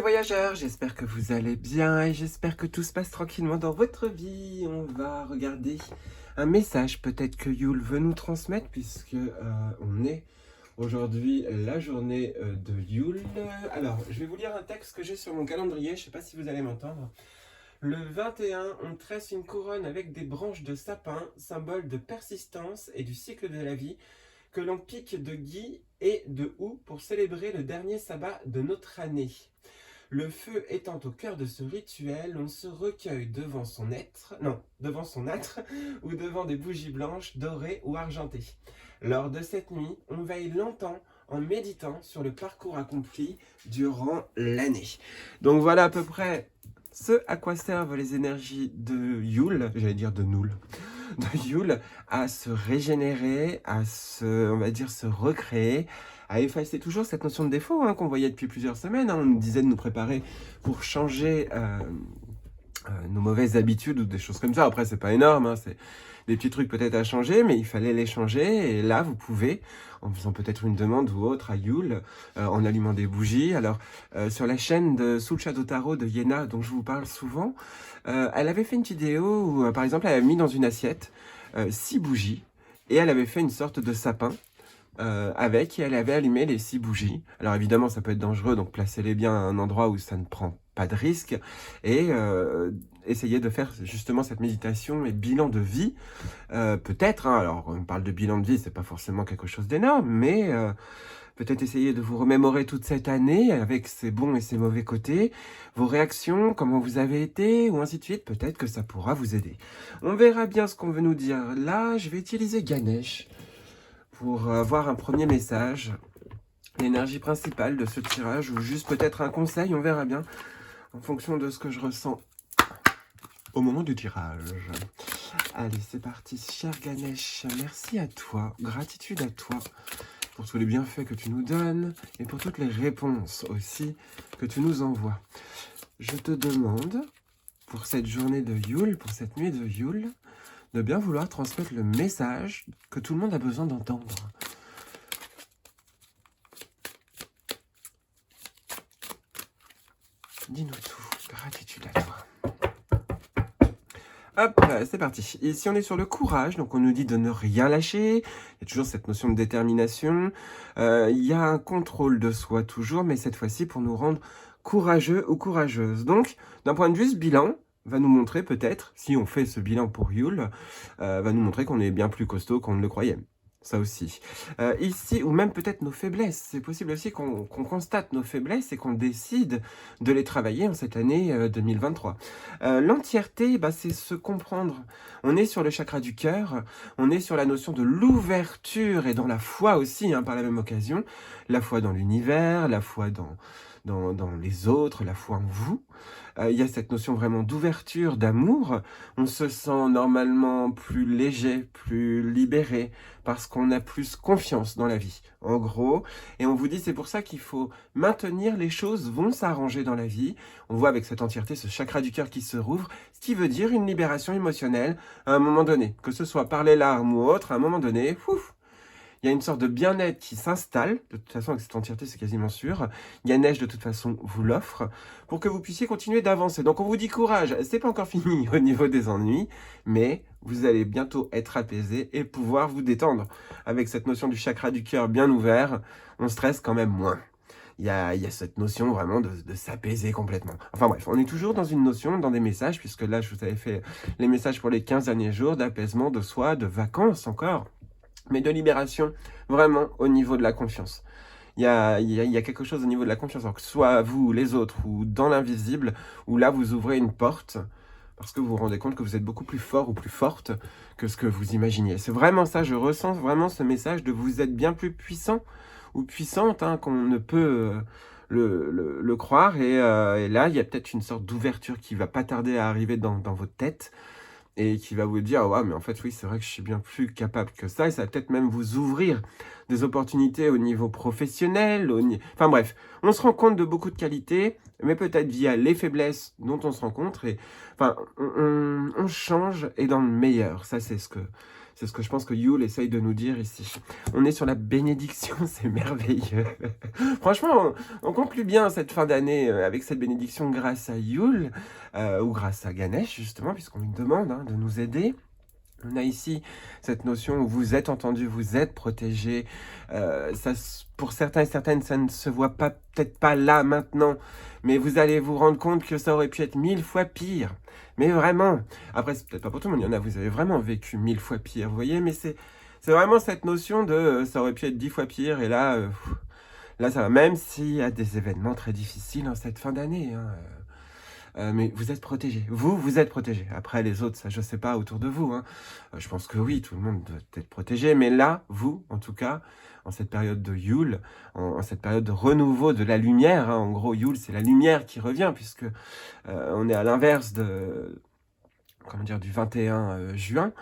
voyageurs, j'espère que vous allez bien et j'espère que tout se passe tranquillement dans votre vie. On va regarder un message peut-être que Yule veut nous transmettre puisque on est aujourd'hui la journée de Yule. Alors, je vais vous lire un texte que j'ai sur mon calendrier, je ne sais pas si vous allez m'entendre. Le 21, on tresse une couronne avec des branches de sapin, symbole de persistance et du cycle de la vie, que l'on pique de gui et de houx pour célébrer le dernier sabbat de notre année. Le feu étant au cœur de ce rituel, on se recueille devant son âtre ou devant des bougies blanches, dorées ou argentées. Lors de cette nuit, on veille longtemps en méditant sur le parcours accompli durant l'année. Donc voilà à peu près ce à quoi servent les énergies de Yule, j'allais dire de Noul, de Yule, à se régénérer, on va dire, se recréer, à effacer toujours cette notion de défaut qu'on voyait depuis plusieurs semaines. On nous disait de nous préparer pour changer nos mauvaises habitudes ou des choses comme ça. Après, c'est pas énorme, c'est des petits trucs peut-être à changer, mais il fallait les changer. Et là, vous pouvez, en faisant peut-être une demande ou autre à Yule, en allumant des bougies. Alors, sur la chaîne de Sous le Shadow Tarot de Yéna, dont je vous parle souvent, elle avait fait une vidéo où, par exemple, elle avait mis dans une assiette 6 bougies et elle avait fait une sorte de sapin et elle avait allumé les 6 bougies. Alors évidemment, ça peut être dangereux, donc placez-les bien à un endroit où ça ne prend pas de risque et essayez de faire justement cette méditation et bilan de vie. Peut-être, alors on parle de bilan de vie, c'est pas forcément quelque chose d'énorme, mais peut-être essayer de vous remémorer toute cette année avec ses bons et ses mauvais côtés, vos réactions, comment vous avez été, ou ainsi de suite. Peut-être que ça pourra vous aider. On verra bien ce qu'on veut nous dire. Là, je vais utiliser Ganesh pour avoir un premier message, l'énergie principale de ce tirage, ou juste peut-être un conseil, on verra bien, en fonction de ce que je ressens au moment du tirage. Allez, c'est parti, cher Ganesh, merci à toi, gratitude à toi, pour tous les bienfaits que tu nous donnes, et pour toutes les réponses aussi que tu nous envoies. Je te demande, pour cette journée de Yule, pour cette nuit de Yule, de bien vouloir transmettre le message que tout le monde a besoin d'entendre. Dis-nous tout, gratitude à toi. Hop, c'est parti. Ici, on est sur le courage, donc on nous dit de ne rien lâcher. Il y a toujours cette notion de détermination. Il y a un contrôle de soi toujours, mais cette fois-ci pour nous rendre courageux ou courageuse. Donc, d'un point de vue, ce bilan va nous montrer peut-être, si on fait ce bilan pour Yule, va nous montrer qu'on est bien plus costaud qu'on ne le croyait. Ça aussi. Ici, ou même peut-être nos faiblesses. C'est possible aussi qu'on constate nos faiblesses et qu'on décide de les travailler en cette année 2023. L'entièreté, c'est se comprendre. On est sur le chakra du cœur, on est sur la notion de l'ouverture et dans la foi aussi, par la même occasion. La foi dans l'univers, la foi dans les autres, la foi en vous. Il y a cette notion vraiment d'ouverture, d'amour. On se sent normalement plus léger, plus libéré, parce qu'on a plus confiance dans la vie, en gros. Et on vous dit, c'est pour ça qu'il faut maintenir, les choses vont s'arranger dans la vie. On voit avec cette entièreté ce chakra du cœur qui se rouvre, ce qui veut dire une libération émotionnelle à un moment donné. Que ce soit par les larmes ou autre, à un moment donné, il y a une sorte de bien-être qui s'installe. De toute façon, avec cette entièreté, c'est quasiment sûr. Ganesh, de toute façon, vous l'offre pour que vous puissiez continuer d'avancer. Donc, on vous dit courage. C'est pas encore fini au niveau des ennuis, mais vous allez bientôt être apaisé et pouvoir vous détendre. Avec cette notion du chakra du cœur bien ouvert, on stresse quand même moins. Il y a cette notion vraiment de s'apaiser complètement. Enfin bref, on est toujours dans une notion, dans des messages, puisque là, je vous avais fait les messages pour les 15 derniers jours d'apaisement, de soi, de vacances encore, mais de libération vraiment au niveau de la confiance. Il y a quelque chose au niveau de la confiance, alors que ce soit vous, les autres, ou dans l'invisible, où là vous ouvrez une porte, parce que vous vous rendez compte que vous êtes beaucoup plus fort ou plus forte que ce que vous imaginiez. C'est vraiment ça, je ressens vraiment ce message de vous êtes bien plus puissant ou puissante qu'on ne peut le croire. Et là, il y a peut-être une sorte d'ouverture qui va pas tarder à arriver dans votre tête, et qui va vous dire, ouais, mais en fait, oui, c'est vrai que je suis bien plus capable que ça, et ça va peut-être même vous ouvrir des opportunités au niveau professionnel, enfin bref, on se rend compte de beaucoup de qualités, mais peut-être via les faiblesses dont on se rencontre, et enfin, on change et dans le meilleur, ça c'est ce C'est ce que je pense que Yule essaye de nous dire ici. On est sur la bénédiction, c'est merveilleux. Franchement, on conclut bien cette fin d'année avec cette bénédiction grâce à Yule, ou grâce à Ganesh, justement, puisqu'on lui demande de nous aider. On a ici cette notion où vous êtes entendu, vous êtes protégé. Pour certains et certaines, ça ne se voit pas, peut-être pas là, maintenant, mais vous allez vous rendre compte que ça aurait pu être 1000 fois pire. Mais vraiment, après, c'est peut-être pas pour tout le monde, il y en a, vous avez vraiment vécu 1000 fois pire, vous voyez, mais c'est vraiment cette notion de ça aurait pu être 10 fois pire, et là, là ça va, même s'il y a des événements très difficiles en cette fin d'année, mais vous êtes protégés. Vous êtes protégés. Après, les autres, ça, je sais pas, autour de vous. Je pense que oui, tout le monde doit être protégé. Mais là, vous, en tout cas, en cette période de Yule, en cette période de renouveau de la lumière, en gros, Yule, c'est la lumière qui revient, puisque on est à l'inverse de, comment dire, du 21 juin.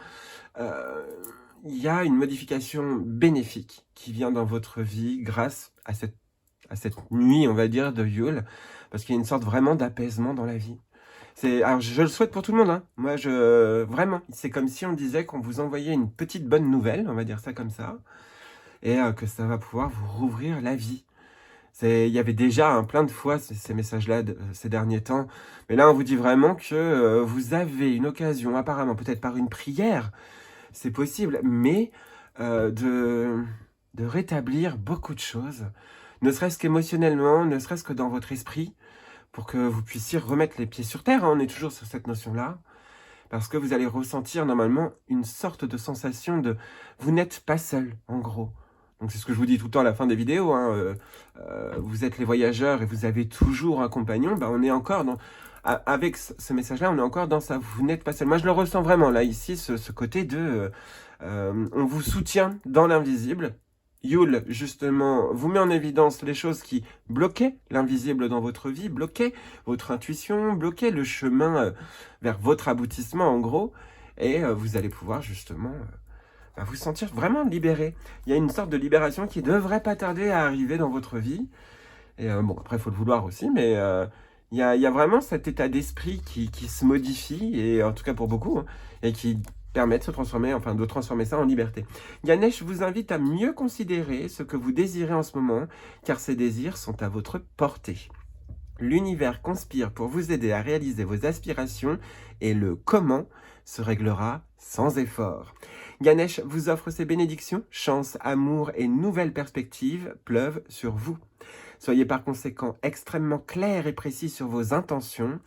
Il y a une modification bénéfique qui vient dans votre vie grâce à cette nuit, on va dire, de Yule, parce qu'il y a une sorte vraiment d'apaisement dans la vie. Alors, je le souhaite pour tout le monde. Moi, vraiment, c'est comme si on disait qu'on vous envoyait une petite bonne nouvelle, on va dire ça comme ça, et que ça va pouvoir vous rouvrir la vie. Il y avait déjà plein de fois ces messages-là ces derniers temps, mais là, on vous dit vraiment que vous avez une occasion, apparemment, peut-être par une prière, c'est possible, mais de rétablir beaucoup de choses, ne serait-ce qu'émotionnellement, ne serait-ce que dans votre esprit, pour que vous puissiez remettre les pieds sur terre. On est toujours sur cette notion-là, parce que vous allez ressentir normalement une sorte de sensation de vous n'êtes pas seul, en gros. Donc c'est ce que je vous dis tout le temps à la fin des vidéos. Vous êtes les voyageurs et vous avez toujours un compagnon. On est encore avec ce message-là, on est encore dans ça. Vous n'êtes pas seul. Moi, je le ressens vraiment là, ici, ce côté de on vous soutient dans l'invisible. Yule, justement, vous met en évidence les choses qui bloquaient l'invisible dans votre vie, bloquaient votre intuition, bloquaient le chemin vers votre aboutissement, en gros, et vous allez pouvoir, justement, vous sentir vraiment libéré. Il y a une sorte de libération qui devrait pas tarder à arriver dans votre vie, et bon, après, il faut le vouloir aussi, mais il y a vraiment cet état d'esprit qui se modifie, et en tout cas pour beaucoup, et qui permet de se transformer, enfin de transformer ça en liberté. Ganesh vous invite à mieux considérer ce que vous désirez en ce moment, car ces désirs sont à votre portée. L'univers conspire pour vous aider à réaliser vos aspirations et le comment se réglera sans effort. Ganesh vous offre ses bénédictions, chance, amour et nouvelles perspectives pleuvent sur vous. Soyez par conséquent extrêmement clair et précis sur vos intentions.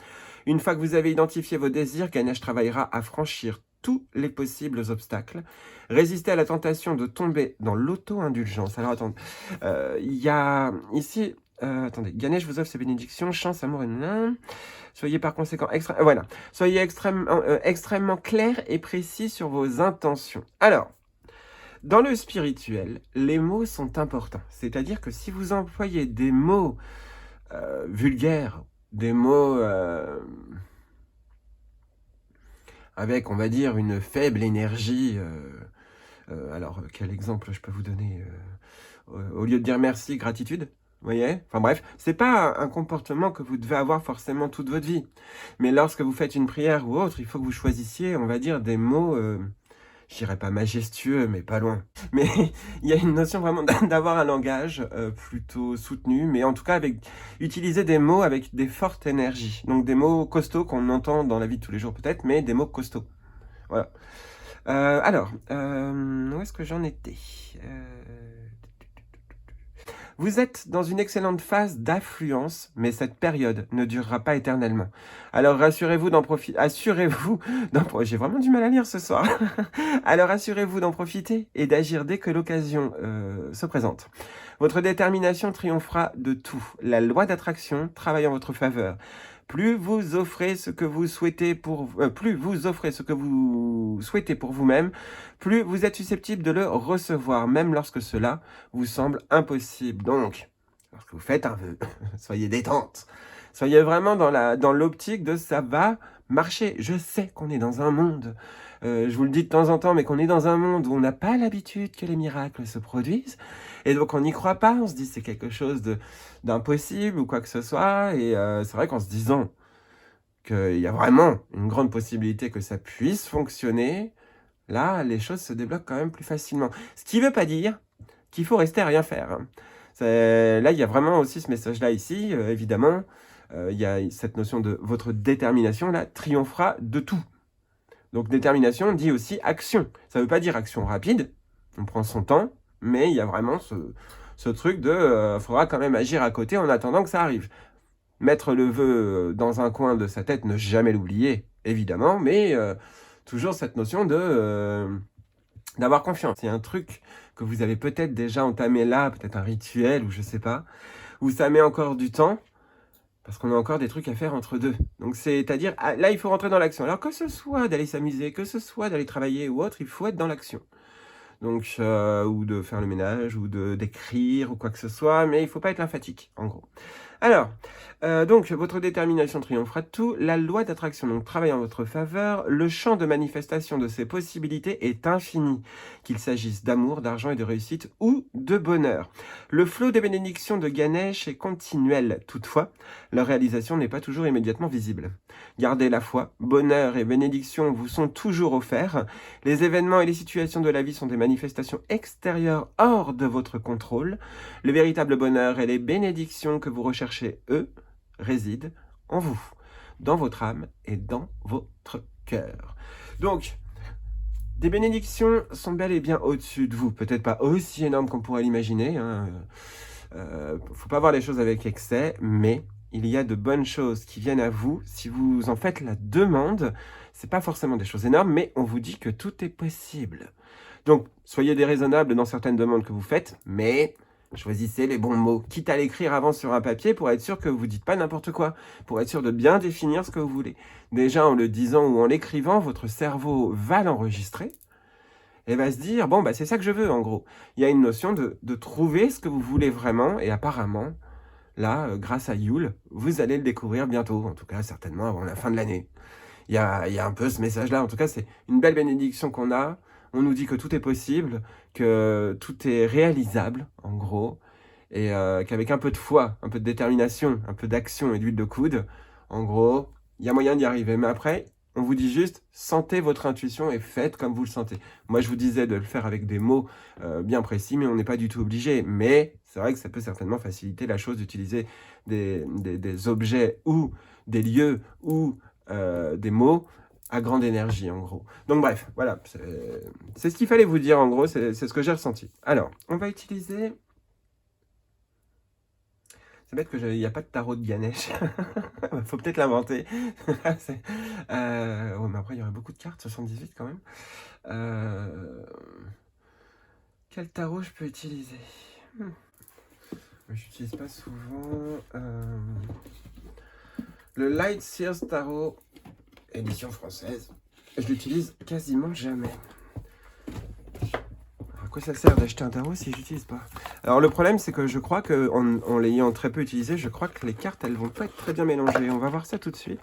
Une fois que vous avez identifié vos désirs, Ganesh travaillera à franchir tous les possibles obstacles. Résistez à la tentation de tomber dans l'auto-indulgence. Alors attendez, il y a ici, attendez, Ganesh vous offre ses bénédictions, chance, amour et soyez par conséquent soyez extrêmement clair et précis sur vos intentions. Alors, dans le spirituel, les mots sont importants. C'est-à-dire que si vous employez des mots vulgaires, des mots avec, on va dire, une faible énergie. Alors, quel exemple je peux vous donner au lieu de dire merci, gratitude, vous voyez? Enfin bref, c'est pas un comportement que vous devez avoir forcément toute votre vie. Mais lorsque vous faites une prière ou autre, il faut que vous choisissiez, on va dire, des mots, je dirais pas majestueux, mais pas loin. Mais il y a une notion vraiment d'avoir un langage plutôt soutenu, mais en tout cas utiliser des mots avec des fortes énergies. Donc des mots costauds qu'on entend dans la vie de tous les jours peut-être, mais des mots costauds. Voilà. Alors, où est-ce que j'en étais Vous êtes dans une excellente phase d'affluence, mais cette période ne durera pas éternellement. Alors rassurez-vous d'en profiter. Assurez-vous J'ai vraiment du mal à lire ce soir. Alors assurez-vous d'en profiter et d'agir dès que l'occasion se présente. Votre détermination triomphera de tout. La loi d'attraction travaille en votre faveur. Plus vous offrez ce que vous souhaitez pour vous-même, plus vous êtes susceptible de le recevoir, même lorsque cela vous semble impossible. Donc, lorsque vous faites un vœu, soyez détente. Soyez vraiment dans l'optique de ça va marcher. Je sais qu'on est dans un monde, je vous le dis de temps en temps, mais qu'on est dans un monde où on n'a pas l'habitude que les miracles se produisent. Et donc on n'y croit pas, on se dit c'est quelque chose d'impossible ou quoi que ce soit. Et c'est vrai qu'en se disant qu'il y a vraiment une grande possibilité que ça puisse fonctionner, là, les choses se débloquent quand même plus facilement. Ce qui ne veut pas dire qu'il faut rester à rien faire, hein. Là, il y a vraiment aussi ce message-là ici, évidemment. Il y a cette notion de votre détermination, là, triomphera de tout. Donc détermination dit aussi action. Ça ne veut pas dire action rapide, on prend son temps, mais il y a vraiment ce truc de faudra quand même agir à côté en attendant que ça arrive. Mettre le vœu dans un coin de sa tête, ne jamais l'oublier, évidemment, mais toujours cette notion d'avoir confiance. Il y a un truc que vous avez peut-être déjà entamé là, peut-être un rituel ou je sais pas, où ça met encore du temps, parce qu'on a encore des trucs à faire entre deux. Donc c'est-à-dire, là il faut rentrer dans l'action. Alors que ce soit d'aller s'amuser, que ce soit d'aller travailler ou autre, il faut être dans l'action. Donc, ou de faire le ménage, ou d'écrire, ou quoi que ce soit, mais il ne faut pas être lymphatique, en gros. Alors, donc, votre détermination triomphera de tout. La loi d'attraction donc travaille en votre faveur. Le champ de manifestation de ces possibilités est infini, qu'il s'agisse d'amour, d'argent et de réussite ou de bonheur. Le flot des bénédictions de Ganesh est continuel. Toutefois, leur réalisation n'est pas toujours immédiatement visible. Gardez la foi. Bonheur et bénédictions vous sont toujours offerts. Les événements et les situations de la vie sont des manifestations extérieures hors de votre contrôle. Le véritable bonheur et les bénédictions que vous recherchez, eux, résident en vous, dans votre âme et dans votre cœur. Donc, des bénédictions sont bel et bien au-dessus de vous. Peut-être pas aussi énormes qu'on pourrait l'imaginer. Faut pas voir les choses avec excès, mais il y a de bonnes choses qui viennent à vous si vous en faites la demande. C'est pas forcément des choses énormes, mais on vous dit que tout est possible. Donc, soyez déraisonnables dans certaines demandes que vous faites, mais choisissez les bons mots, quitte à l'écrire avant sur un papier pour être sûr que vous ne dites pas n'importe quoi, pour être sûr de bien définir ce que vous voulez. Déjà, en le disant ou en l'écrivant, votre cerveau va l'enregistrer et va se dire, bon, bah, c'est ça que je veux, en gros. Il y a une notion de trouver ce que vous voulez vraiment, et apparemment, là, grâce à Yule, vous allez le découvrir bientôt, en tout cas, certainement avant la fin de l'année. Il y a un peu ce message-là, en tout cas, c'est une belle bénédiction qu'on a. On nous dit que tout est possible, que tout est réalisable, en gros, et qu'avec un peu de foi, un peu de détermination, un peu d'action et d'huile de coude, en gros, il y a moyen d'y arriver. Mais après, on vous dit juste, sentez votre intuition et faites comme vous le sentez. Moi, je vous disais de le faire avec des mots bien précis, mais on n'est pas du tout obligé. Mais c'est vrai que ça peut certainement faciliter la chose d'utiliser des objets ou des lieux ou des mots à grande énergie, en gros. Donc bref, voilà, c'est ce qu'il fallait vous dire, en gros, c'est ce que j'ai ressenti. Alors, on va utiliser... C'est bête qu'il n'y a pas de tarot de Ganesh. Faut peut-être l'inventer. Ouais, mais après, il y aurait beaucoup de cartes, 78 quand même. Quel tarot je peux utiliser? Je n'utilise pas souvent. Le Light Sears Tarot, édition française. Je l'utilise quasiment jamais. À quoi ça sert d'acheter un tarot si je l'utilise pas? Alors le problème, c'est que je crois qu'en l'ayant très peu utilisé, je crois que les cartes, elles vont pas être très bien mélangées. On va voir ça tout de suite.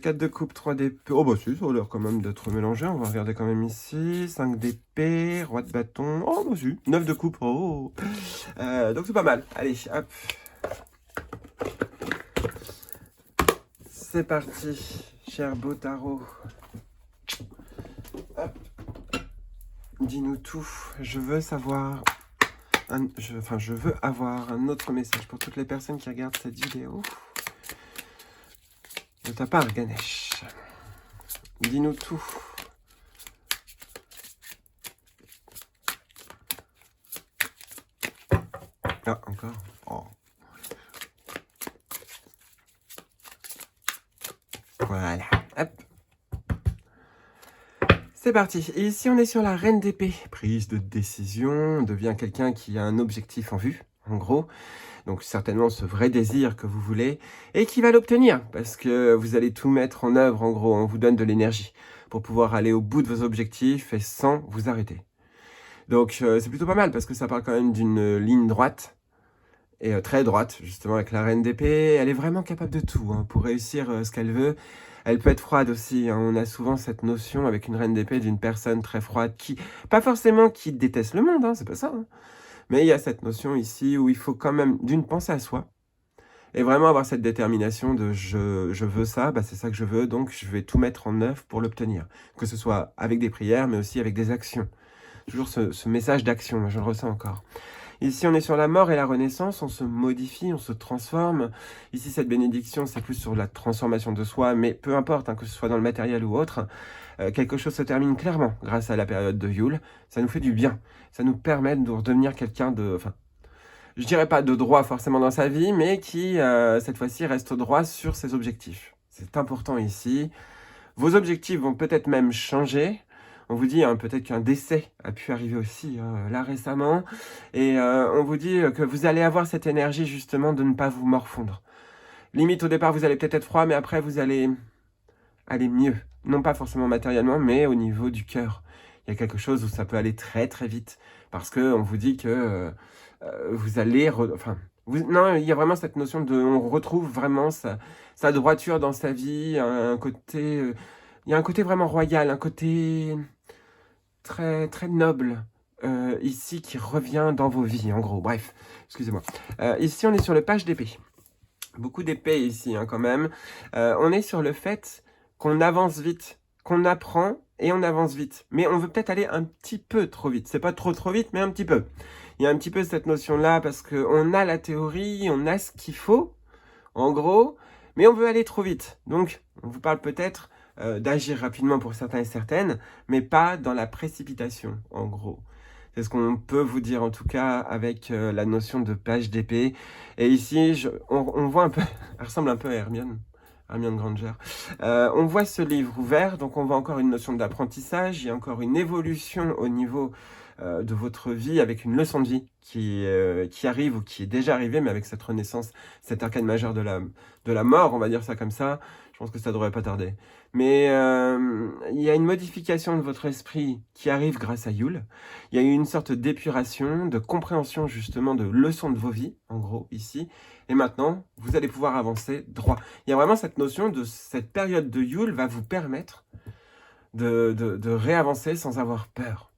4 de coupe, 3 d'épée. Oh bah si, ça a l'air quand même d'être mélangé. On va regarder quand même ici. 5 d'épée, roi de bâton. Oh bah si, 9 de coupe. Oh. Donc c'est pas mal. Allez, hop. C'est parti, cher beau tarot. Hop. Dis-nous tout. Je veux savoir... je veux avoir un autre message pour toutes les personnes qui regardent cette vidéo. De ta part, Ganesh. Dis-nous tout. Ah, encore. Oh. Voilà. Hop. C'est parti. Et ici, on est sur la reine d'épée. Prise de décision. On devient quelqu'un qui a un objectif en vue, en gros. Donc certainement ce vrai désir que vous voulez et qui va l'obtenir parce que vous allez tout mettre en œuvre, en gros. On vous donne de l'énergie pour pouvoir aller au bout de vos objectifs et sans vous arrêter. Donc c'est plutôt pas mal parce que ça parle quand même d'une ligne droite et très droite, justement, avec la reine d'épée. Elle est vraiment capable de tout hein, pour réussir ce qu'elle veut. Elle peut être froide aussi. Hein. On a souvent cette notion avec une reine d'épée d'une personne très froide qui, pas forcément qui déteste le monde, hein, c'est pas ça. Hein. Mais il y a cette notion ici où il faut quand même, d'une, penser à soi. Et vraiment avoir cette détermination de je veux ça, bah, c'est ça que je veux, donc je vais tout mettre en œuvre pour l'obtenir. Que ce soit avec des prières, mais aussi avec des actions. Toujours ce message d'action, moi je le ressens encore. Ici, on est sur la mort et la renaissance, on se modifie, on se transforme. Ici, cette bénédiction, c'est plus sur la transformation de soi, mais peu importe, hein, que ce soit dans le matériel ou autre, quelque chose se termine clairement grâce à la période de Yule. Ça nous fait du bien, ça nous permet de redevenir quelqu'un de... Enfin, je dirais pas de droit forcément dans sa vie, mais qui, cette fois-ci, reste droit sur ses objectifs. C'est important ici. Vos objectifs vont peut-être même changer. On vous dit, hein, peut-être qu'un décès a pu arriver aussi là récemment. Et on vous dit que vous allez avoir cette énergie justement de ne pas vous morfondre. Limite, au départ, vous allez peut-être être froid, mais après, vous allez aller mieux. Non pas forcément matériellement, mais au niveau du cœur. Il y a quelque chose où ça peut aller très très vite. Parce qu'on vous dit que vous allez... non, il y a vraiment cette notion de... On retrouve vraiment sa droiture dans sa vie, un côté... il y a un côté vraiment royal, un côté très, très noble ici qui revient dans vos vies, en gros. Bref, excusez-moi. Ici, on est sur le page d'épée. Beaucoup d'épée ici, hein, quand même. On est sur le fait qu'on avance vite, qu'on apprend et on avance vite. Mais on veut peut-être aller un petit peu trop vite. C'est pas trop vite, mais un petit peu. Il y a un petit peu cette notion-là parce qu'on a la théorie, on a ce qu'il faut, en gros, mais on veut aller trop vite. Donc, on vous parle peut-être d'agir rapidement pour certains et certaines, mais pas dans la précipitation, en gros. C'est ce qu'on peut vous dire en tout cas avec la notion de page d'épée. Et ici, on voit un peu, elle ressemble un peu à Hermione Granger. On voit ce livre ouvert, donc on voit encore une notion d'apprentissage, il y a encore une évolution au niveau de votre vie, avec une leçon de vie qui arrive ou qui est déjà arrivée, mais avec cette renaissance, cet arcane majeur de la mort, on va dire ça comme ça, je pense que ça devrait pas tarder. Mais il y a une modification de votre esprit qui arrive grâce à Yule. Il y a eu une sorte d'épuration, de compréhension justement de leçons de vos vies, en gros, ici. Et maintenant, vous allez pouvoir avancer droit. Il y a vraiment cette notion de cette période de Yule va vous permettre de réavancer sans avoir peur.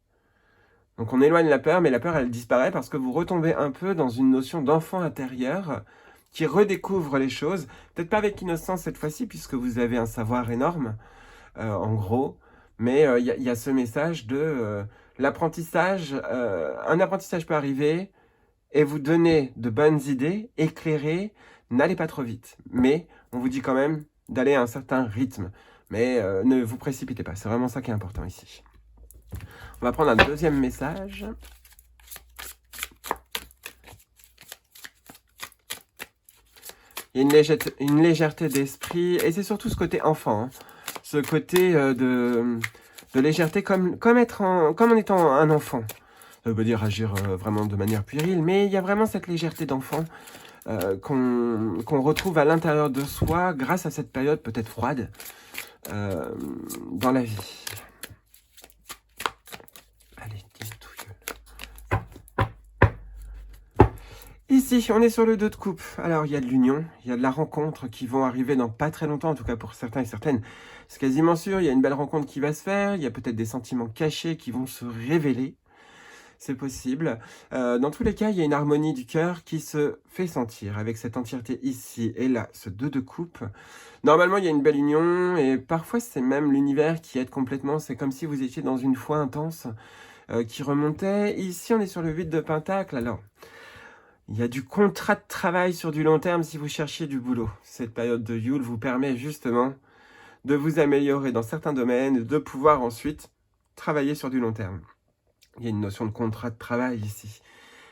Donc on éloigne la peur, mais la peur, elle disparaît parce que vous retombez un peu dans une notion d'enfant intérieur qui redécouvre les choses. Peut-être pas avec innocence cette fois-ci, puisque vous avez un savoir énorme, en gros. Mais il y a ce message de l'apprentissage. Un apprentissage peut arriver et vous donner de bonnes idées, éclairer. N'allez pas trop vite. Mais on vous dit quand même d'aller à un certain rythme. Mais ne vous précipitez pas. C'est vraiment ça qui est important ici. On va prendre un deuxième message. Il y a une légèreté d'esprit. Et c'est surtout ce côté enfant. Hein. Ce côté de légèreté comme en étant un enfant. Ça veut pas dire agir vraiment de manière puérile. Mais il y a vraiment cette légèreté d'enfant qu'on retrouve à l'intérieur de soi grâce à cette période peut-être froide dans la vie. Ici, on est sur le 2 de coupe. Alors, il y a de l'union, il y a de la rencontre qui vont arriver dans pas très longtemps, en tout cas pour certains et certaines. C'est quasiment sûr, il y a une belle rencontre qui va se faire, il y a peut-être des sentiments cachés qui vont se révéler. C'est possible. Dans tous les cas, il y a une harmonie du cœur qui se fait sentir avec cette entièreté ici et là, ce 2 de coupe. Normalement, il y a une belle union et parfois, c'est même l'univers qui aide complètement. C'est comme si vous étiez dans une foi intense qui remontait. Ici, on est sur le 8 de pentacle. Alors, il y a du contrat de travail sur du long terme si vous cherchiez du boulot. Cette période de Yule vous permet justement de vous améliorer dans certains domaines et de pouvoir ensuite travailler sur du long terme. Il y a une notion de contrat de travail ici,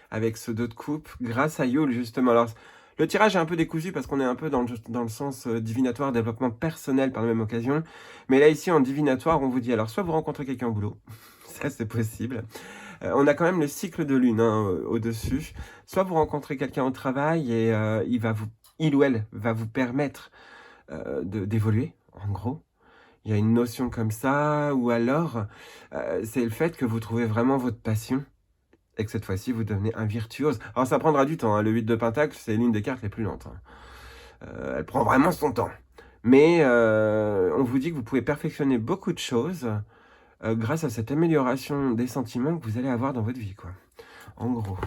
avec ce 2 de coupe, grâce à Yule justement. Alors, le tirage est un peu décousu parce qu'on est un peu dans le sens divinatoire, développement personnel par la même occasion. Mais là, ici, en divinatoire, on vous dit, alors, soit vous rencontrez quelqu'un au boulot, ça c'est possible. On a quand même le cycle de lune hein, au-dessus. Soit vous rencontrez quelqu'un au travail et il ou elle va vous permettre d'évoluer, en gros. Il y a une notion comme ça, ou alors c'est le fait que vous trouvez vraiment votre passion et que cette fois-ci vous devenez un virtuose. Alors ça prendra du temps, hein. Le 8 de pentacle, c'est l'une des cartes les plus lentes. Hein. Elle prend vraiment son temps. Mais on vous dit que vous pouvez perfectionner beaucoup de choses grâce à cette amélioration des sentiments que vous allez avoir dans votre vie, quoi. en gros.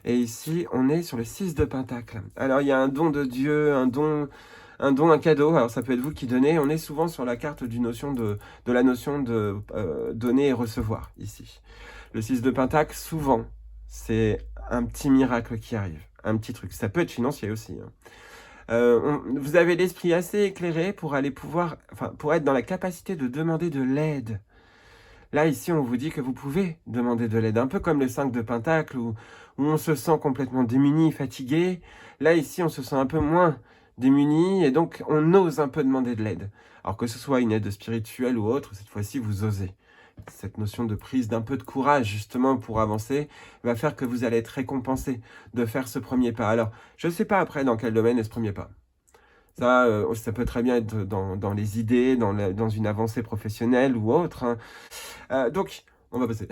Et ici, on est sur le 6 de Pentacle. Alors, il y a un don de Dieu, un cadeau. Alors, ça peut être vous qui donnez. On est souvent sur la carte de la notion de donner et recevoir, ici. Le 6 de Pentacle, souvent, c'est un petit miracle qui arrive. Un petit truc. Ça peut être financier aussi. Vous avez l'esprit assez éclairé pour pour être dans la capacité de demander de l'aide. Là, ici, on vous dit que vous pouvez demander de l'aide, un peu comme le 5 de Pentacle, où on se sent complètement démuni, fatigué. Là, ici, on se sent un peu moins démuni, et donc on ose un peu demander de l'aide. Alors que ce soit une aide spirituelle ou autre, cette fois-ci, vous osez. Cette notion de prise d'un peu de courage, justement, pour avancer, va faire que vous allez être récompensé de faire ce premier pas. Alors, je ne sais pas après dans quel domaine est ce premier pas. Ça peut très bien être dans les idées, dans une avancée professionnelle ou autre, hein. Donc, on va passer.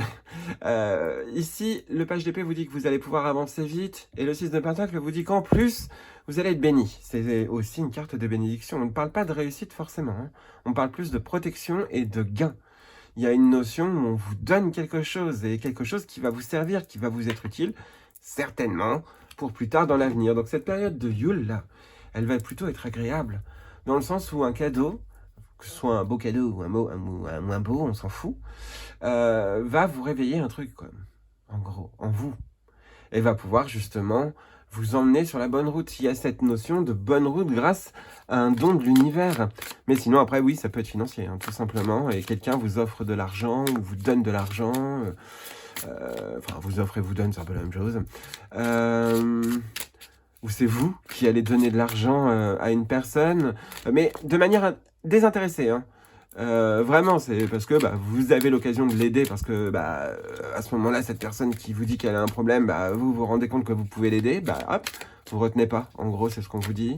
Ici, le page d'épée vous dit que vous allez pouvoir avancer vite, et le 6 de Pentacle vous dit qu'en plus, vous allez être béni. C'est aussi une carte de bénédiction. On ne parle pas de réussite forcément, hein. On parle plus de protection et de gain. Il y a une notion où on vous donne quelque chose, et quelque chose qui va vous servir, qui va vous être utile, certainement, pour plus tard dans l'avenir. Donc cette période de Yule, là, elle va plutôt être agréable, dans le sens où un cadeau, que ce soit un beau cadeau ou un moins beau, on s'en fout, va vous réveiller un truc, quoi, en gros, en vous. Et va pouvoir justement vous emmener sur la bonne route. Il y a cette notion de bonne route grâce à un don de l'univers. Mais sinon, après, oui, ça peut être financier, hein, tout simplement. Et quelqu'un vous offre de l'argent ou vous donne de l'argent. Enfin, vous offre et vous donne, c'est un peu la même chose. Ou c'est vous qui allez donner de l'argent à une personne, mais de manière désintéressée, hein. Vraiment, c'est parce que vous avez l'occasion de l'aider, parce que à ce moment-là, cette personne qui vous dit qu'elle a un problème, vous vous rendez compte que vous pouvez l'aider, hop, vous retenez pas. En gros, c'est ce qu'on vous dit.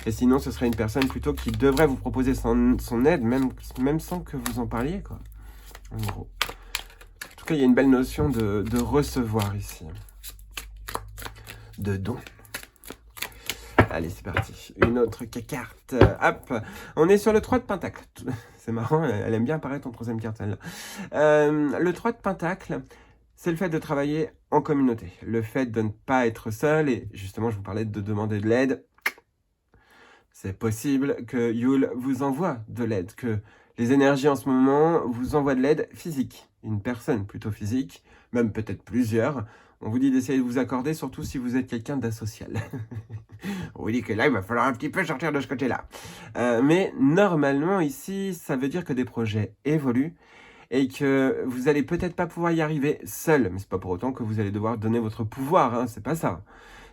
Et sinon, ce serait une personne plutôt qui devrait vous proposer son aide, même sans que vous en parliez, quoi. En gros. En tout cas, il y a une belle notion de recevoir ici. De don. Allez, c'est parti. Une autre carte. Hop. On est sur le 3 de Pentacle. C'est marrant, elle aime bien apparaître en troisième carte, celle-là. Le 3 de Pentacle, c'est le fait de travailler en communauté. Le fait de ne pas être seul. Et justement, je vous parlais de demander de l'aide. C'est possible que Yule vous envoie de l'aide. Que les énergies en ce moment vous envoient de l'aide physique. Une personne plutôt physique, même peut-être plusieurs. On vous dit d'essayer de vous accorder, surtout si vous êtes quelqu'un d'asocial. On vous dit que là, il va falloir un petit peu sortir de ce côté-là. Mais normalement, ici, ça veut dire que des projets évoluent et que vous allez peut-être pas pouvoir y arriver seul. Mais c'est pas pour autant que vous allez devoir donner votre pouvoir, hein, c'est pas ça.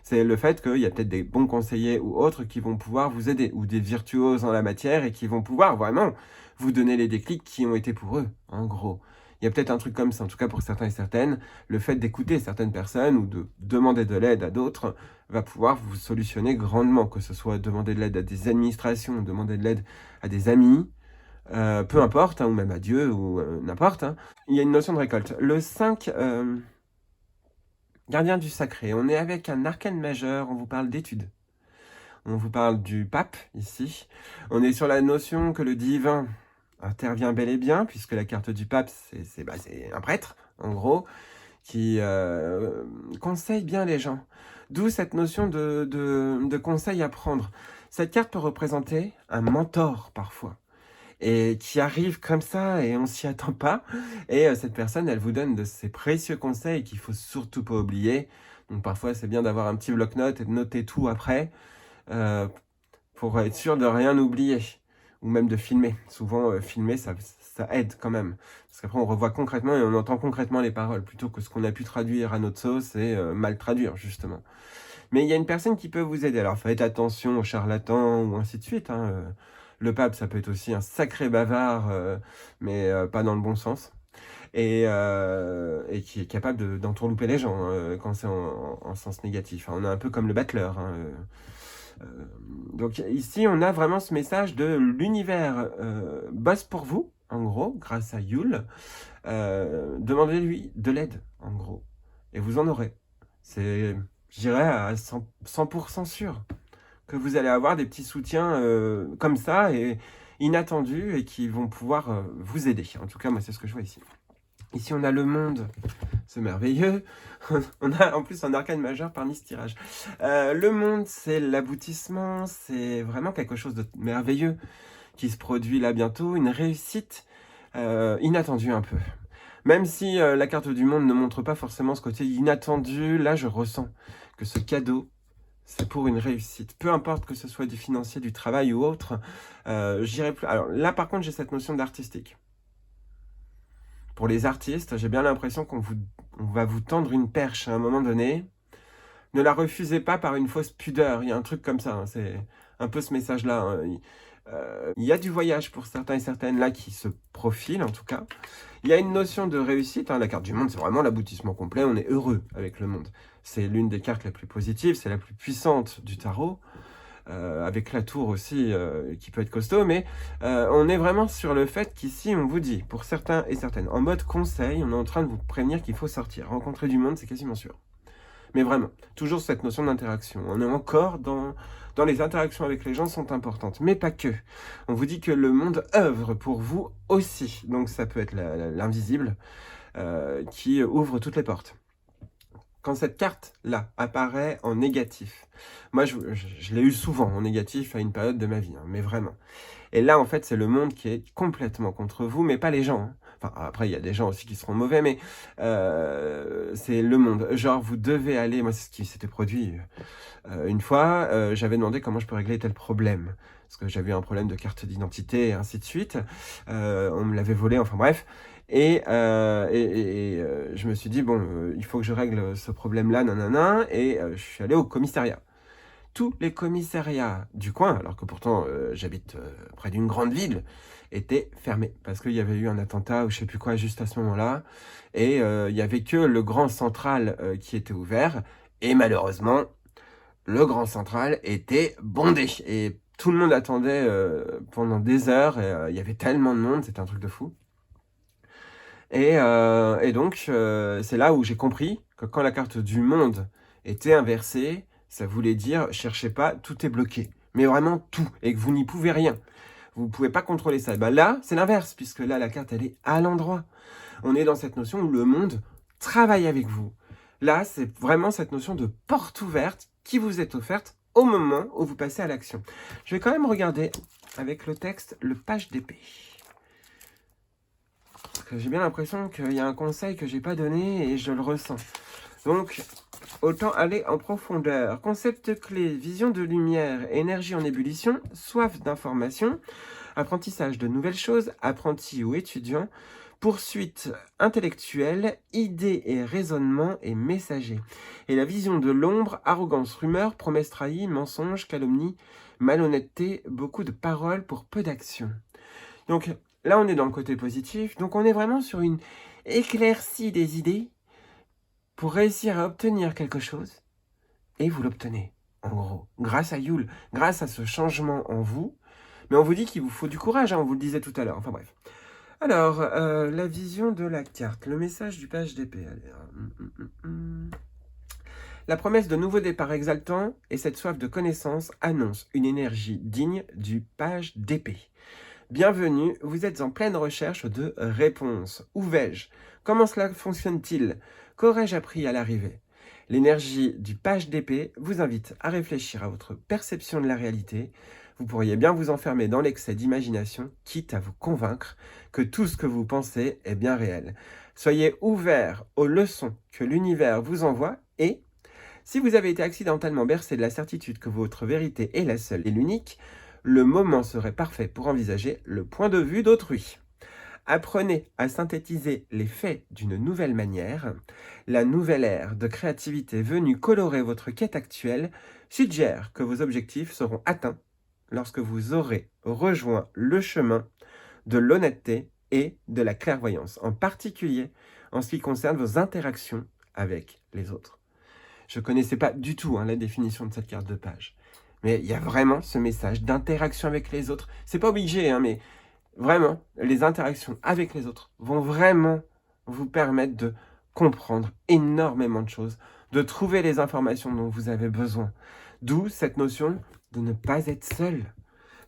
C'est le fait qu'il y a peut-être des bons conseillers ou autres qui vont pouvoir vous aider, ou des virtuoses en la matière et qui vont pouvoir vraiment vous donner les déclics qui ont été pour eux, en gros. Il y a peut-être un truc comme ça, en tout cas pour certains et certaines, le fait d'écouter certaines personnes ou de demander de l'aide à d'autres va pouvoir vous solutionner grandement, que ce soit demander de l'aide à des administrations, demander de l'aide à des amis, peu importe, hein, ou même à Dieu, ou n'importe, hein. Il y a une notion de récolte. Le 5, gardien du sacré, on est avec un arcane majeur, on vous parle d'études. On vous parle du pape, ici. On est sur la notion que le divin intervient bel et bien, puisque la carte du pape, c'est un prêtre, en gros, qui conseille bien les gens. D'où cette notion de conseil à prendre. Cette carte peut représenter un mentor, parfois, et qui arrive comme ça, et on s'y attend pas. Et cette personne, elle vous donne de ces précieux conseils qu'il faut surtout pas oublier. Donc parfois, c'est bien d'avoir un petit bloc-notes et de noter tout après, pour être sûr de rien oublier. Ou même de filmer. Souvent, filmer, ça aide quand même. Parce qu'après, on revoit concrètement et on entend concrètement les paroles, plutôt que ce qu'on a pu traduire à notre sauce et mal traduire, justement. Mais il y a une personne qui peut vous aider. Alors, faites attention aux charlatans ou ainsi de suite, hein. Le pape, ça peut être aussi un sacré bavard, mais pas dans le bon sens. Et qui est capable d'entourlouper les gens quand c'est en sens négatif. On est un peu comme le battleur, hein. Donc ici, on a vraiment ce message de l'univers bosse pour vous, en gros, grâce à Yule. Demandez-lui de l'aide, en gros, et vous en aurez. C'est, je dirais, à 100% sûr que vous allez avoir des petits soutiens comme ça, et inattendus, et qui vont pouvoir vous aider. En tout cas, moi, c'est ce que je vois ici. Ici, on a le monde, c'est merveilleux. On a en plus un arcane majeur parmi ce tirage. Le monde, c'est l'aboutissement, c'est vraiment quelque chose de merveilleux qui se produit là bientôt, une réussite inattendue un peu. Même si la carte du monde ne montre pas forcément ce côté inattendu, là je ressens que ce cadeau, c'est pour une réussite. Peu importe que ce soit du financier, du travail ou autre, j'irai plus. Alors là par contre j'ai cette notion d'artistique. Pour les artistes, j'ai bien l'impression qu'on va vous tendre une perche à un moment donné. Ne la refusez pas par une fausse pudeur. Il y a un truc comme ça. Hein. C'est un peu ce message-là. Hein. Il y a du voyage pour certains et certaines là qui se profilent en tout cas. Il y a une notion de réussite. Hein. La carte du monde, c'est vraiment l'aboutissement complet. On est heureux avec le monde. C'est l'une des cartes les plus positives. C'est la plus puissante du tarot. Avec la tour aussi qui peut être costaud, mais on est vraiment sur le fait qu'ici on vous dit, pour certains et certaines, en mode conseil, on est en train de vous prévenir qu'il faut sortir, rencontrer du monde, c'est quasiment sûr. Mais vraiment, toujours cette notion d'interaction, on est encore dans les interactions avec les gens sont importantes, mais pas que. On vous dit que le monde œuvre pour vous aussi, donc ça peut être l'invisible qui ouvre toutes les portes. Quand cette carte-là apparaît en négatif, moi je l'ai eu souvent en négatif à une période de ma vie, hein, mais vraiment. Et là, en fait, c'est le monde qui est complètement contre vous, mais pas les gens. Hein. Enfin, après, il y a des gens aussi qui seront mauvais, mais c'est le monde. Genre, vous devez aller... Moi, c'est ce qui s'était produit une fois. J'avais demandé comment je peux régler tel problème. Parce que j'avais eu un problème de carte d'identité et ainsi de suite. On me l'avait volé, enfin bref. Et je me suis dit, bon, il faut que je règle ce problème-là, nanana. Et je suis allé au commissariat. Tous les commissariats du coin, alors que pourtant j'habite près d'une grande ville, étaient fermés. Parce qu'il y avait eu un attentat ou je sais plus quoi juste à ce moment-là. Et il n'y avait que le grand central qui était ouvert. Et malheureusement, le grand central était bondé. Et tout le monde attendait pendant des heures. Et il y avait tellement de monde, c'était un truc de fou. Et donc, c'est là où j'ai compris que quand la carte du monde était inversée, ça voulait dire, cherchez pas, tout est bloqué. Mais vraiment tout, et que vous n'y pouvez rien. Vous ne pouvez pas contrôler ça. Et ben là, c'est l'inverse, puisque là, la carte, elle est à l'endroit. On est dans cette notion où le monde travaille avec vous. Là, c'est vraiment cette notion de porte ouverte qui vous est offerte au moment où vous passez à l'action. Je vais quand même regarder avec le texte le page d'épée. Parce que j'ai bien l'impression qu'il y a un conseil que j'ai pas donné et je le ressens. Donc, autant aller en profondeur. Concept clé, vision de lumière, énergie en ébullition, soif d'information, apprentissage de nouvelles choses, apprenti ou étudiant, poursuite intellectuelle, idée et raisonnement et messager. Et la vision de l'ombre, arrogance, rumeur, promesse trahie, mensonge, calomnie, malhonnêteté, beaucoup de paroles pour peu d'action. Donc là, on est dans le côté positif. Donc on est vraiment sur une éclaircie des idées pour réussir à obtenir quelque chose. Et vous l'obtenez, en gros, grâce à Yule, grâce à ce changement en vous. Mais on vous dit qu'il vous faut du courage, hein, on vous le disait tout à l'heure. Enfin bref. Alors, la vision de la carte, le message du page d'épée. La promesse de nouveau départ exaltant et cette soif de connaissance annoncent une énergie digne du page d'épée. Bienvenue, vous êtes en pleine recherche de réponses. Où vais-je? Comment cela fonctionne-t-il? Qu'aurais-je appris à l'arrivée? L'énergie du page d'épée vous invite à réfléchir à votre perception de la réalité. Vous pourriez bien vous enfermer dans l'excès d'imagination, quitte à vous convaincre que tout ce que vous pensez est bien réel. Soyez ouverts aux leçons que l'univers vous envoie et, si vous avez été accidentellement bercé de la certitude que votre vérité est la seule et l'unique, le moment serait parfait pour envisager le point de vue d'autrui. Apprenez à synthétiser les faits d'une nouvelle manière. La nouvelle ère de créativité venue colorer votre quête actuelle suggère que vos objectifs seront atteints lorsque vous aurez rejoint le chemin de l'honnêteté et de la clairvoyance, en particulier en ce qui concerne vos interactions avec les autres. Je ne connaissais pas du tout la définition de cette carte de page. Mais il y a vraiment ce message d'interaction avec les autres. C'est pas obligé, mais vraiment, les interactions avec les autres vont vraiment vous permettre de comprendre énormément de choses, de trouver les informations dont vous avez besoin. D'où cette notion de ne pas être seul.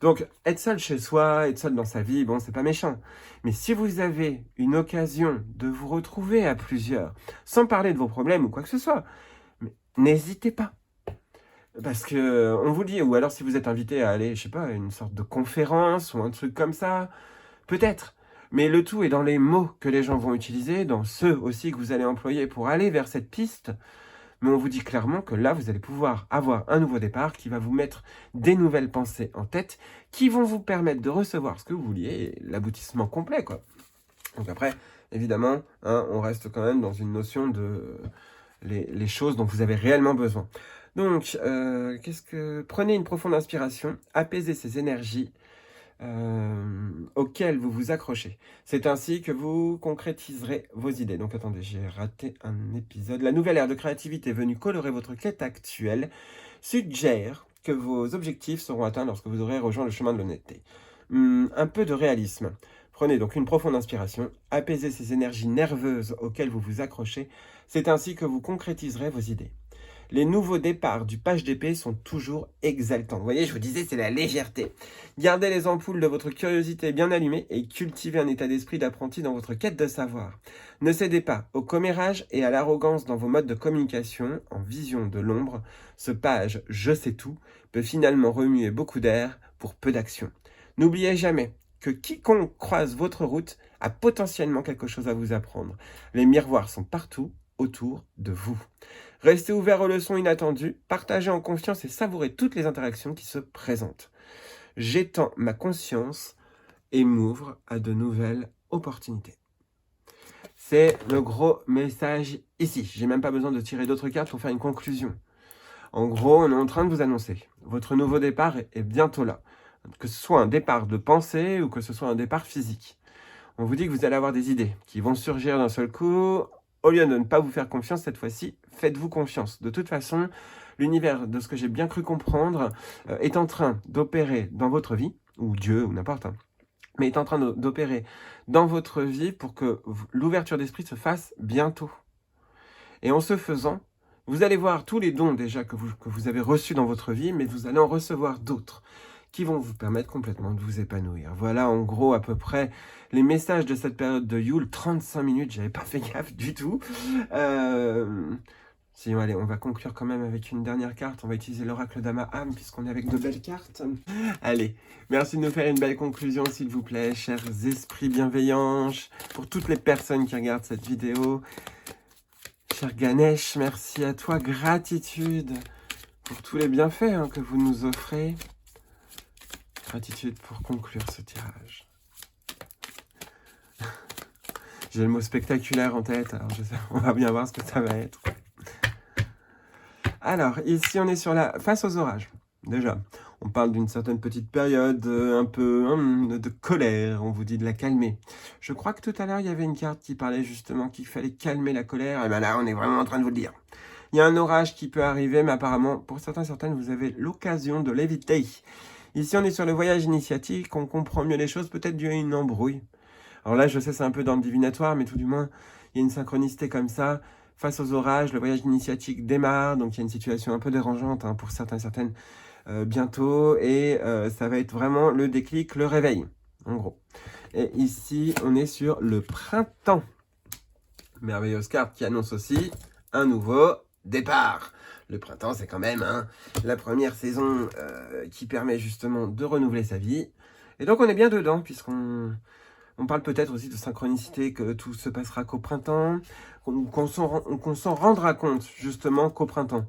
Donc, être seul chez soi, être seul dans sa vie, bon, c'est pas méchant. Mais si vous avez une occasion de vous retrouver à plusieurs, sans parler de vos problèmes ou quoi que ce soit, n'hésitez pas. Parce que on vous dit, ou alors si vous êtes invité à aller, je sais pas, à une sorte de conférence ou un truc comme ça, peut-être. Mais le tout est dans les mots que les gens vont utiliser, dans ceux aussi que vous allez employer pour aller vers cette piste. Mais on vous dit clairement que là, vous allez pouvoir avoir un nouveau départ qui va vous mettre des nouvelles pensées en tête, qui vont vous permettre de recevoir ce que vous vouliez, et l'aboutissement complet, quoi. Donc après, évidemment, hein, on reste quand même dans une notion de les choses dont vous avez réellement besoin. Donc, prenez une profonde inspiration, apaisez ces énergies auxquelles vous vous accrochez. C'est ainsi que vous concrétiserez vos idées. Donc attendez, j'ai raté un épisode. La nouvelle ère de créativité venue colorer votre quête actuelle suggère que vos objectifs seront atteints lorsque vous aurez rejoint le chemin de l'honnêteté. Un peu de réalisme. Prenez donc une profonde inspiration, apaisez ces énergies nerveuses auxquelles vous vous accrochez. C'est ainsi que vous concrétiserez vos idées. Les nouveaux départs du page d'épée sont toujours exaltants. Vous voyez, je vous disais, c'est la légèreté. Gardez les ampoules de votre curiosité bien allumées et cultivez un état d'esprit d'apprenti dans votre quête de savoir. Ne cédez pas au commérage et à l'arrogance dans vos modes de communication. En vision de l'ombre, ce page « Je sais tout » peut finalement remuer beaucoup d'air pour peu d'action. N'oubliez jamais que quiconque croise votre route a potentiellement quelque chose à vous apprendre. Les miroirs sont partout autour de vous. Restez ouvert aux leçons inattendues, partagez en confiance et savourez toutes les interactions qui se présentent. J'étends ma conscience et m'ouvre à de nouvelles opportunités. C'est le gros message ici. J'ai même pas besoin de tirer d'autres cartes pour faire une conclusion. En gros, on est en train de vous annoncer. Votre nouveau départ est bientôt là. Que ce soit un départ de pensée ou que ce soit un départ physique. On vous dit que vous allez avoir des idées qui vont surgir d'un seul coup. Au lieu de ne pas vous faire confiance cette fois-ci, faites-vous confiance. De toute façon, l'univers, de ce que j'ai bien cru comprendre, est en train d'opérer dans votre vie, ou Dieu, ou n'importe, mais est en train d'opérer dans votre vie pour que l'ouverture d'esprit se fasse bientôt. Et en ce faisant, vous allez voir tous les dons déjà que vous avez reçus dans votre vie, mais vous allez en recevoir d'autres qui vont vous permettre complètement de vous épanouir. Voilà en gros à peu près les messages de cette période de Yule. 35 minutes, j'avais pas fait gaffe du tout. Sinon, allez, on va conclure quand même avec une dernière carte. On va utiliser l'oracle d'Ama-Ham puisqu'on est avec de belles cartes. Allez, merci de nous faire une belle conclusion s'il vous plaît, chers esprits bienveillants, pour toutes les personnes qui regardent cette vidéo. Cher Ganesh, merci à toi, gratitude pour tous les bienfaits que vous nous offrez. Gratitude pour conclure ce tirage. J'ai le mot spectaculaire en tête, alors on va bien voir ce que ça va être. Alors, ici on est sur la face aux orages. Déjà, on parle d'une certaine petite période un peu de colère, on vous dit de la calmer. Je crois que tout à l'heure il y avait une carte qui parlait justement qu'il fallait calmer la colère, et bien là on est vraiment en train de vous le dire. Il y a un orage qui peut arriver, mais apparemment, pour certaines, vous avez l'occasion de l'éviter. Ici, on est sur le voyage initiatique, on comprend mieux les choses, peut-être dû à une embrouille. Alors là, je sais, c'est un peu dans le divinatoire, mais tout du moins, il y a une synchronicité comme ça. Face aux orages, le voyage initiatique démarre, donc il y a une situation un peu dérangeante pour certaines bientôt, et ça va être vraiment le déclic, le réveil, en gros. Et ici, on est sur le printemps. Merveilleuse carte qui annonce aussi un nouveau départ. Le printemps, c'est quand même la première saison qui permet justement de renouveler sa vie. Et donc, on est bien dedans, puisqu'on parle peut-être aussi de synchronicité, que tout se passera qu'au printemps, qu'on s'en rendra compte, justement, qu'au printemps.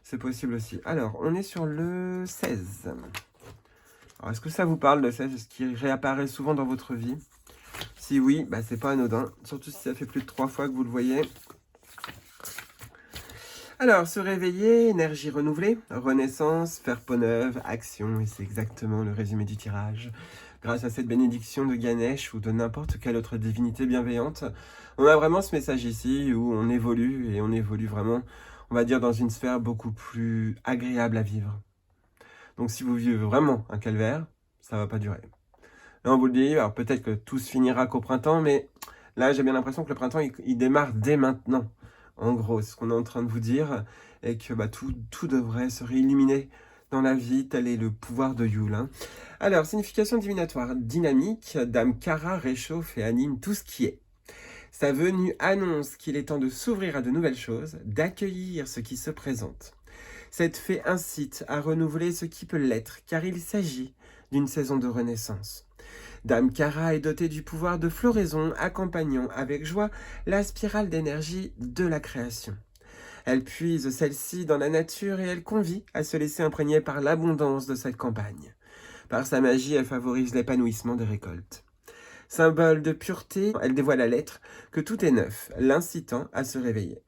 C'est possible aussi. Alors, on est sur le 16. Alors, est-ce que ça vous parle, le 16? Est-ce qu'il réapparaît souvent dans votre vie? Si oui, bah, c'est pas anodin. Surtout si ça fait plus de 3 fois que vous le voyez. Alors, se réveiller, énergie renouvelée, renaissance, faire peau neuve, action, et c'est exactement le résumé du tirage. Grâce à cette bénédiction de Ganesh ou de n'importe quelle autre divinité bienveillante, on a vraiment ce message ici où on évolue, et on évolue vraiment, on va dire, dans une sphère beaucoup plus agréable à vivre. Donc si vous vivez vraiment un calvaire, ça va pas durer. Là, on vous le dit, alors peut-être que tout se finira qu'au printemps, mais là, j'ai bien l'impression que le printemps, il démarre dès maintenant. En gros, c'est ce qu'on est en train de vous dire, et que tout devrait se réilluminer dans la vie, tel est le pouvoir de Yule. Hein. Alors, signification divinatoire, dynamique, Dame Kara réchauffe et anime tout ce qui est. Sa venue annonce qu'il est temps de s'ouvrir à de nouvelles choses, d'accueillir ce qui se présente. Cette fée incite à renouveler ce qui peut l'être, car il s'agit d'une saison de renaissance. Dame Kara est dotée du pouvoir de floraison, accompagnant avec joie la spirale d'énergie de la création. Elle puise celle-ci dans la nature et elle convie à se laisser imprégner par l'abondance de cette campagne. Par sa magie, elle favorise l'épanouissement des récoltes. Symbole de pureté, elle dévoile à l'être que tout est neuf, l'incitant à se réveiller.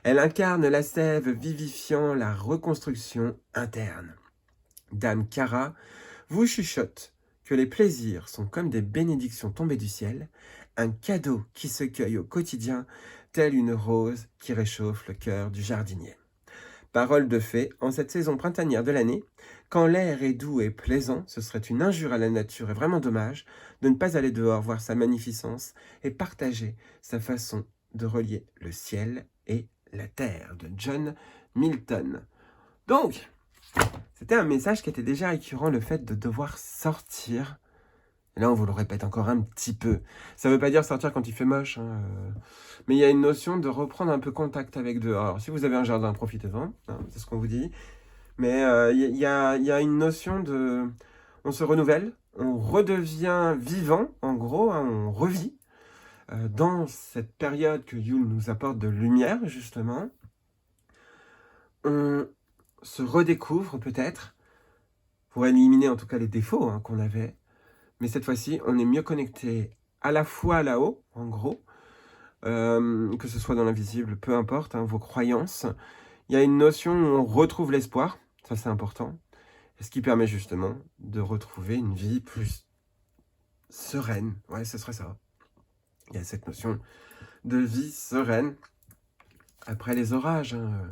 Elle incarne la sève vivifiant la reconstruction interne. Dame Kara vous chuchote que les plaisirs sont comme des bénédictions tombées du ciel, un cadeau qui se cueille au quotidien, telle une rose qui réchauffe le cœur du jardinier. Parole de fée, en cette saison printanière de l'année, quand l'air est doux et plaisant, ce serait une injure à la nature et vraiment dommage de ne pas aller dehors voir sa magnificence et partager sa façon de relier le ciel et la terre, de John Milton. Donc, c'était un message qui était déjà récurrent, le fait de devoir sortir. Et là, on vous le répète encore un petit peu. Ça ne veut pas dire sortir quand il fait moche, hein, mais il y a une notion de reprendre un peu contact avec dehors. Alors, si vous avez un jardin, profitez-en, hein, c'est ce qu'on vous dit. Mais il y a une notion de... On se renouvelle, on redevient vivant, en gros, hein, on revit. Dans cette période que Yule nous apporte de lumière, justement, on se redécouvre peut-être, pour éliminer en tout cas les défauts hein, qu'on avait. Mais cette fois-ci, on est mieux connecté à la fois là-haut, en gros, que ce soit dans l'invisible, peu importe, hein, vos croyances. Il y a une notion où on retrouve l'espoir, ça c'est important, et ce qui permet justement de retrouver une vie plus sereine. Ouais, ce serait ça. Il y a cette notion de vie sereine après les orages. Hein.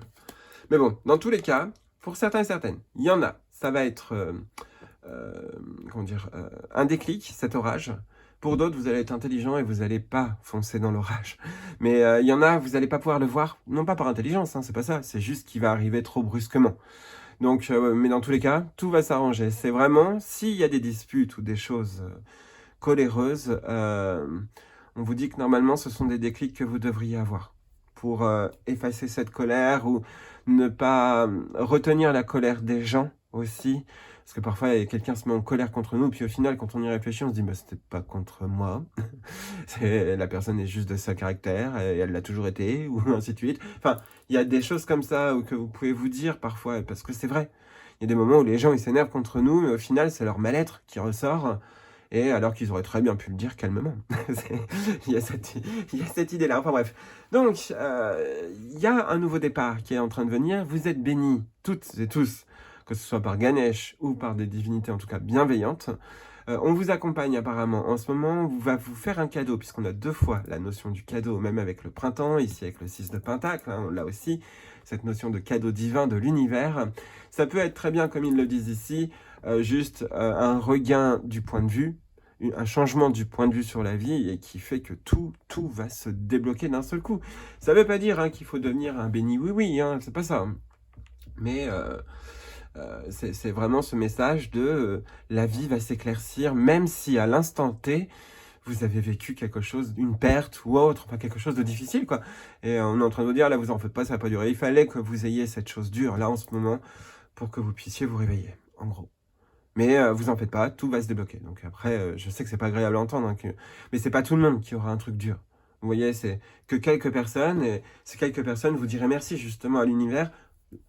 Mais bon, dans tous les cas, pour certains et certaines, il y en a, ça va être un déclic, cet orage. Pour d'autres, vous allez être intelligent et vous n'allez pas foncer dans l'orage. Mais il y en a, vous n'allez pas pouvoir le voir, non pas par intelligence, hein, c'est pas ça, c'est juste qu'il va arriver trop brusquement. Donc, mais dans tous les cas, tout va s'arranger. C'est vraiment, s'il y a des disputes ou des choses coléreuses, on vous dit que normalement, ce sont des déclics que vous devriez avoir pour effacer cette colère ou ne pas retenir la colère des gens aussi. Parce que parfois, quelqu'un se met en colère contre nous, puis au final, quand on y réfléchit, on se dit bah, « c'était pas contre moi, la personne est juste de sa caractère, et elle l'a toujours été, ou ainsi de suite. » Enfin, il y a des choses comme ça que vous pouvez vous dire parfois, parce que c'est vrai. Il y a des moments où les gens ils s'énervent contre nous, mais au final, c'est leur mal-être qui ressort, et alors qu'ils auraient très bien pu le dire calmement. il y a cette idée-là. Enfin bref. Donc, il y a un nouveau départ qui est en train de venir. Vous êtes bénis, toutes et tous, que ce soit par Ganesh ou par des divinités en tout cas bienveillantes. On vous accompagne apparemment en ce moment, on va vous faire un cadeau, puisqu'on a deux fois la notion du cadeau, même avec le printemps, ici avec le 6 de Pentacle, hein, là aussi, cette notion de cadeau divin de l'univers. Ça peut être très bien, comme ils le disent ici, juste un regain du point de vue, un changement du point de vue sur la vie, et qui fait que tout va se débloquer d'un seul coup. Ça ne veut pas dire hein, qu'il faut devenir un béni oui-oui, hein, c'est pas ça. Mais... c'est vraiment ce message de la vie va s'éclaircir, même si à l'instant T, vous avez vécu quelque chose, une perte ou autre, enfin quelque chose de difficile, quoi. Et on est en train de vous dire, là, vous en faites pas, ça va pas durer. Il fallait que vous ayez cette chose dure, là, en ce moment, pour que vous puissiez vous réveiller, en gros. Mais vous en faites pas, tout va se débloquer. Donc après, je sais que c'est pas agréable à entendre, hein, mais c'est pas tout le monde qui aura un truc dur. Vous voyez, c'est que quelques personnes, et ces quelques personnes vous diraient merci justement à l'univers,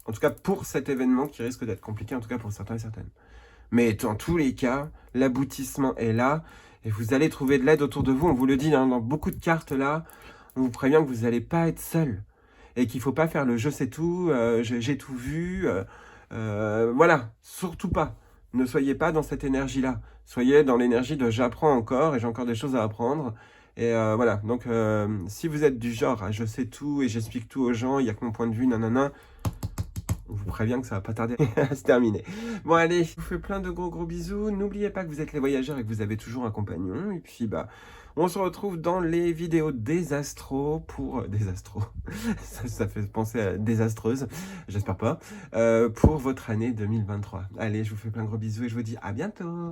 en tout cas pour cet événement qui risque d'être compliqué, en tout cas pour certains et certaines. Mais dans tous les cas, l'aboutissement est là, et vous allez trouver de l'aide autour de vous. On vous le dit hein, dans beaucoup de cartes là, on vous prévient que vous n'allez pas être seul, et qu'il ne faut pas faire le « je sais tout »,« j'ai tout vu », voilà, surtout pas. Ne soyez pas dans cette énergie-là. Soyez dans l'énergie de « j'apprends encore, et j'ai encore des choses à apprendre ». Et voilà, donc si vous êtes du genre « je sais tout et j'explique tout aux gens, il n'y a que mon point de vue, nanana », On vous prévient que ça va pas tarder à se terminer. Bon allez, je vous fais plein de gros bisous. N'oubliez pas que vous êtes les voyageurs et que vous avez toujours un compagnon. Et puis bah, on se retrouve dans les vidéos des astros pour... des astros, ça fait penser à désastreuse, j'espère pas, pour votre année 2023. Allez, je vous fais plein de gros bisous et je vous dis à bientôt.